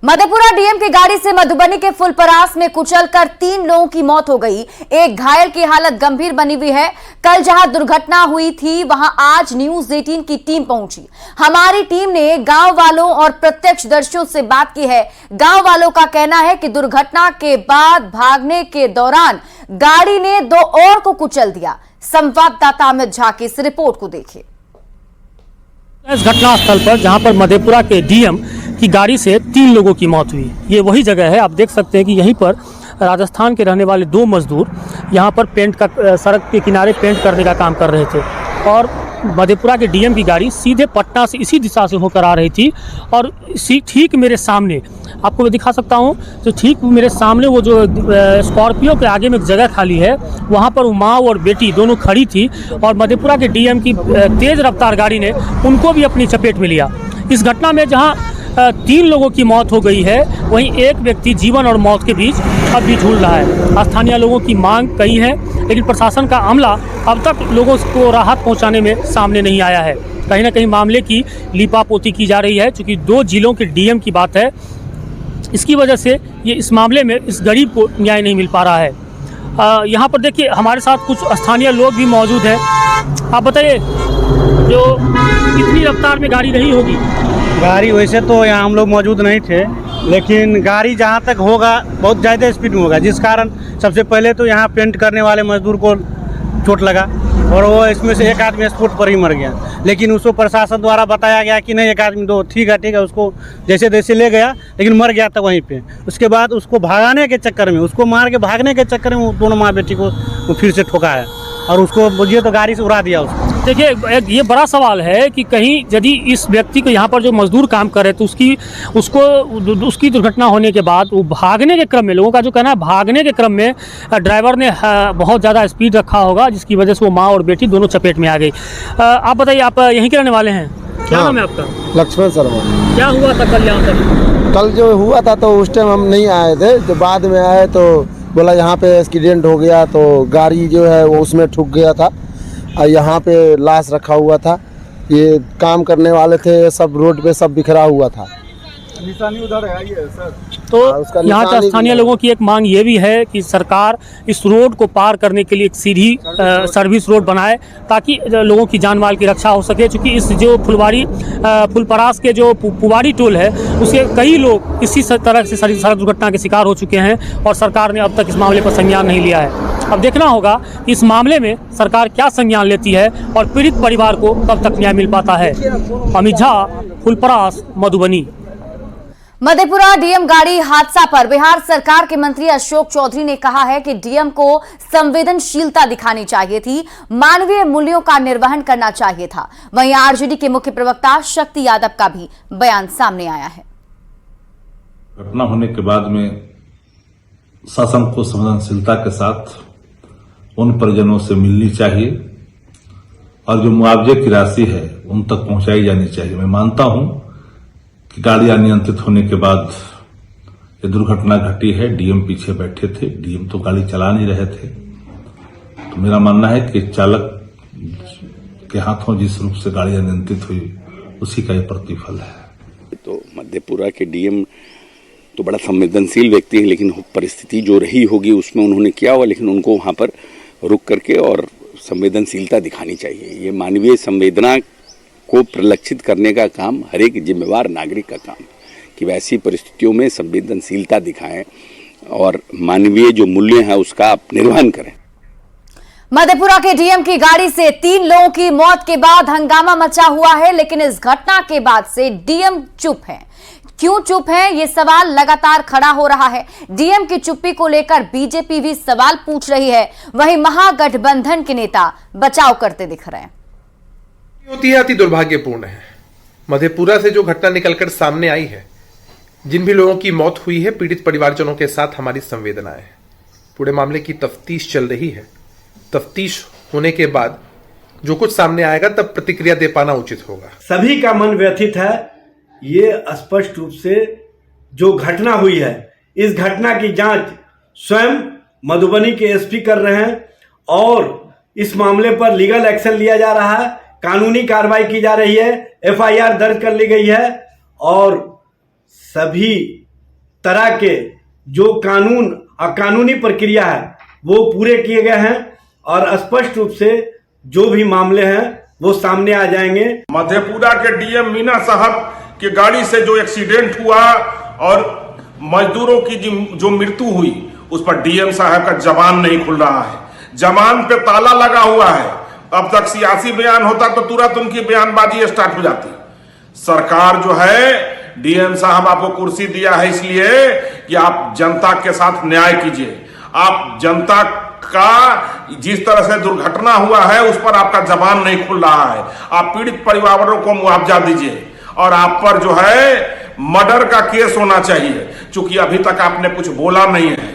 Madhepura DM की गाड़ी से मधुबनी के फुलपरास में कुचलकर 3 लोगों की मौत हो गई। एक घायल की हालत गंभीर बनी हुई है। कल जहां दुर्घटना हुई थी वहां आज न्यूज 18 की टीम पहुंची। हमारी टीम ने गांव वालों और प्रत्यक्षदर्शियों से बात की है। गांव वालों का कहना है कि दुर्घटना के बाद भागने के दौरान गाड़ी ने 2 और को कुचल दिया। संवाददाता अमित झा की इस रिपोर्ट को देखिए। इस घटनास्थल पर जहां पर मधेपुरा के डीएम की गाड़ी से 3 लोगों की मौत हुई, ये वही जगह है। आप देख सकते हैं कि यहीं पर राजस्थान के रहने वाले 2 मजदूर यहां पर सड़क के किनारे पेंट करने का काम कर रहे थे और मधेपुरा के डीएम की गाड़ी सीधे पटना से इसी दिशा से होकर आ रही थी और ठीक मेरे सामने आपको मैं दिखा सकता हूं, तो ठीक मेरे सामने वो जो स्कॉर्पियो के आगे में एक जगह खाली है, वहां पर माँ और बेटी दोनों खड़ी थी और मधेपुरा के डीएम की तेज़ रफ्तार गाड़ी ने उनको भी अपनी चपेट में लिया। इस घटना में जहां 3 लोगों की मौत हो गई है, वहीं एक व्यक्ति जीवन और मौत के बीच अब भी झूल रहा है। स्थानीय लोगों की मांग कई है, लेकिन प्रशासन का अमला अब तक लोगों को राहत पहुंचाने में सामने नहीं आया है। कहीं ना कहीं मामले की लीपापोती की जा रही है। चूँकि 2 जिलों के डीएम की बात है, इसकी वजह से ये इस मामले में इस गरीब को न्याय नहीं मिल पा रहा है। यहाँ पर देखिए हमारे साथ कुछ स्थानीय लोग भी मौजूद हैं। आप बताइए, जो कितनी रफ्तार में गाड़ी रही होगी? गाड़ी वैसे तो यहाँ हम लोग मौजूद नहीं थे, लेकिन गाड़ी जहाँ तक होगा बहुत ज़्यादा स्पीड में होगा, जिस कारण सबसे पहले तो यहाँ पेंट करने वाले मजदूर को चोट लगा और वो इसमें से एक आदमी स्पॉट पर ही मर गया। लेकिन उसको प्रशासन द्वारा बताया गया कि नहीं, एक आदमी 2 ठीक है उसको जैसे तैसे ले गया, लेकिन मर गया था वहीं पे। उसके बाद उसको भगाने के चक्कर में, उसको मार के भागने के चक्कर में दोनों माँ बेटी को फिर से ठोका है और उसको बुझिए तो गाड़ी से उड़ा दिया उसको। देखिए, ये बड़ा सवाल है कि कहीं यदि इस व्यक्ति को यहाँ पर जो मजदूर काम कर रहे तो उसकी दुर्घटना होने के बाद वो भागने के क्रम में, लोगों का जो कहना है भागने के क्रम में ड्राइवर ने बहुत ज़्यादा स्पीड रखा होगा, जिसकी वजह से वो माँ और बेटी दोनों चपेट में आ गई। आप बताइए, आप यहीं के रहने वाले हैं? क्या नाम है आपका? लक्ष्मण शर्मा। क्या हुआ था कल यहाँ पर? कल जो हुआ था तो उस टाइम हम नहीं आए थे, तो बाद में आए तो बोला यहाँ पे एक्सीडेंट हो गया, तो गाड़ी जो है वो उसमें ठुक गया था और यहाँ पे लाश रखा हुआ था। ये काम करने वाले थे, सब रोड पे सब बिखरा हुआ था। निशानी उधर है ये सर। तो यहाँ के स्थानीय लोगों की एक मांग ये भी है कि सरकार इस रोड को पार करने के लिए एक सीधी सर्विस रोड बनाए, ताकि लोगों की जान माल की रक्षा हो सके। क्योंकि इस जो फुलपरास के जो पुवाड़ी टोल है, उसके कई लोग इसी तरह से सड़क दुर्घटना के शिकार हो चुके हैं और सरकार ने अब तक इस मामले पर संज्ञान नहीं लिया है। अब देखना होगा इस मामले में सरकार क्या संज्ञान लेती है और पीड़ित परिवार को कब तक न्याय मिल पाता है। अमित झा, फुलपरास, मधुबनी। मधेपुरा डीएम गाड़ी हादसा पर बिहार सरकार के मंत्री अशोक चौधरी ने कहा है कि डीएम को संवेदनशीलता दिखानी चाहिए थी, मानवीय मूल्यों का निर्वहन करना चाहिए था। वहीं आरजेडी के मुख्य प्रवक्ता शक्ति यादव का भी बयान सामने आया है। घटना होने के बाद में शासन को संवेदनशीलता के साथ उन परिजनों से मिलनी चाहिए और जो मुआवजे की राशि है उन तक पहुंचाई जानी चाहिए। मैं मानता हूं कि गाड़ी अनियंत्रित होने के बाद ये दुर्घटना घटी है। डीएम पीछे बैठे थे, डीएम तो गाड़ी चला नहीं रहे थे। तो मेरा मानना है कि चालक के हाथों जिस रूप से गाड़ी अनियंत्रित हुई, उसी का ये प्रतिफल है। तो मधेपुरा के डीएम तो बड़ा संवेदनशील व्यक्ति है, लेकिन परिस्थिति जो रही होगी उसमें उन्होंने किया हुआ, लेकिन उनको वहां पर रुक करके और संवेदनशीलता दिखानी चाहिए। ये मानवीय संवेदना को प्रलक्षित करने का काम हर एक जिम्मेवार नागरिक का काम, कि वैसी परिस्थितियों में संवेदनशीलता दिखाएं और मानवीय जो मूल्य हैं उसका निर्वहन करें। मधेपुरा के डीएम की गाड़ी से 3 लोगों की मौत के बाद हंगामा मचा हुआ है, लेकिन इस घटना के बाद से डीएम चुप है। क्यों चुप है, ये सवाल लगातार खड़ा हो रहा है। डीएम की चुप्पी को लेकर बीजेपी भी सवाल पूछ रही है। वहीं महागठबंधन के नेता बचाव करते दिख रहे हैं। होती है अति दुर्भाग्यपूर्ण है। मधेपुरा से जो घटना निकलकर सामने आई है, जिन भी लोगों की मौत हुई है, पीड़ित परिवारजनों के साथ हमारी संवेदनाएं हैं। पूरे मामले की तफ्तीश चल रही है। तफ्तीश होने के बाद जो कुछ सामने आएगा तब प्रतिक्रिया दे पाना उचित होगा। सभी का मन व्यथित है। ये स्पष्ट रूप से जो घटना हुई है, इस घटना की जांच स्वयं मधुबनी के एसपी कर रहे हैं और इस मामले पर लीगल एक्शन लिया जा रहा है, कानूनी कार्रवाई की जा रही है, एफआईआर दर्ज कर ली गई है और सभी तरह के जो कानूनी प्रक्रिया है वो पूरे किए गए हैं और स्पष्ट रूप से जो भी मामले हैं वो सामने आ जाएंगे। मधेपुरा के डीएम मीना साहब की गाड़ी से जो एक्सीडेंट हुआ और मजदूरों की जो मृत्यु हुई उस पर डीएम साहब का जबान नहीं खुल रहा है, जबान पे ताला लगा हुआ है। अब तक सियासी बयान होता तो तुरंत उनकी बयानबाजी स्टार्ट हो जाती। सरकार जो है, डीएम साहब आपको कुर्सी दिया है इसलिए कि आप जनता के साथ न्याय कीजिए। आप जनता का जिस तरह से दुर्घटना हुआ है उस पर आपका जबान नहीं खुल रहा है। आप पीड़ित परिवारों को मुआवजा दीजिए और आप पर जो है मर्डर का केस होना चाहिए, क्योंकि अभी तक आपने कुछ बोला नहीं है।